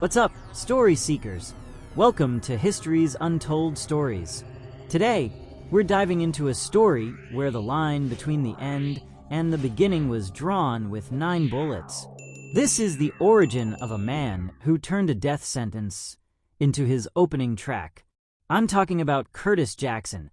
What's up, story seekers? Welcome to History's Untold Stories. Today, we're diving into a story where the line between the end and the beginning was drawn with 9 bullets. This is the origin of a man who turned a death sentence into his opening track. I'm talking about Curtis Jackson,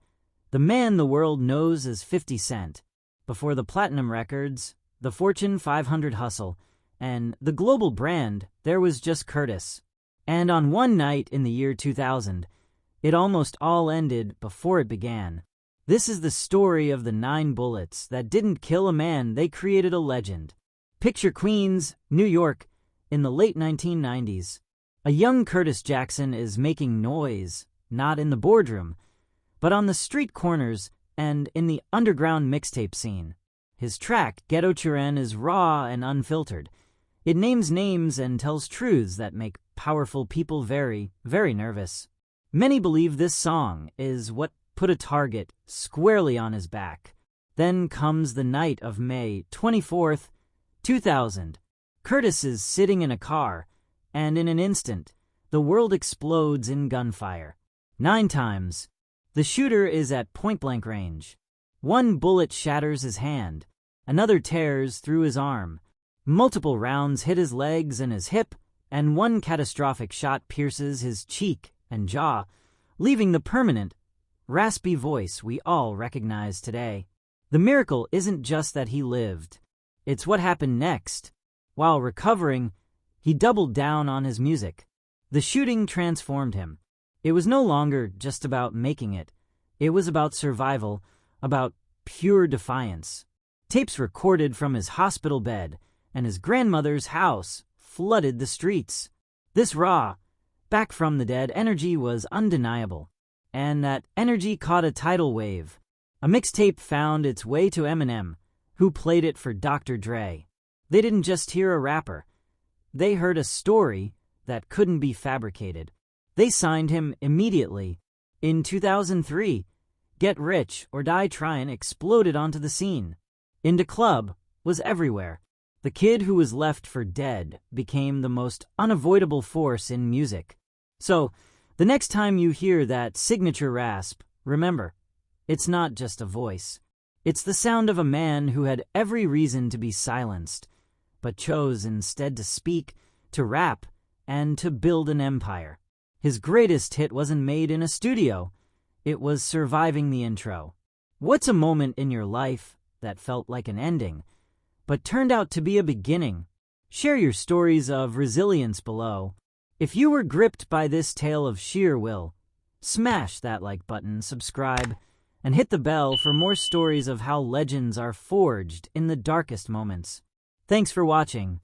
the man the world knows as 50 Cent. Before the platinum records, the Fortune 500 hustle, and the global brand, there was just Curtis. And on one night in the year 2000, it almost all ended before it began. This is the story of the 9 bullets that didn't kill a man, they created a legend. Picture Queens, New York, in the late 1990s. A young Curtis Jackson is making noise, not in the boardroom, but on the street corners and in the underground mixtape scene. His track, Ghetto Chiren, is raw and unfiltered. It names names and tells truths that make powerful people very, very nervous. Many believe this song is what put a target squarely on his back. Then comes the night of May 24th, 2000. Curtis is sitting in a car, and in an instant, the world explodes in gunfire. 9 times. The shooter is at point-blank range. One bullet shatters his hand. Another tears through his arm. Multiple rounds hit his legs and his hip, and one catastrophic shot pierces his cheek and jaw, leaving the permanent, raspy voice we all recognize today. The miracle isn't just that he lived. It's what happened next. While recovering, he doubled down on his music. The shooting transformed him. It was no longer just about making it. It was about survival, about pure defiance. Tapes recorded from his hospital bed and his grandmother's house flooded the streets. This raw, back from the dead energy was undeniable. And that energy caught a tidal wave. A mixtape found its way to Eminem, who played it for Dr. Dre. They didn't just hear a rapper. They heard a story that couldn't be fabricated. They signed him immediately. In 2003, Get Rich or Die Tryin' exploded onto the scene. Into Club was everywhere. The kid who was left for dead became the most unavoidable force in music. So, the next time you hear that signature rasp, remember, it's not just a voice. It's the sound of a man who had every reason to be silenced, but chose instead to speak, to rap, and to build an empire. His greatest hit wasn't made in a studio. It was surviving the intro. What's a moment in your life that felt like an ending, but turned out to be a beginning? Share your stories of resilience below. If you were gripped by this tale of sheer will, smash that like button, subscribe, and hit the bell for more stories of how legends are forged in the darkest moments. Thanks for watching.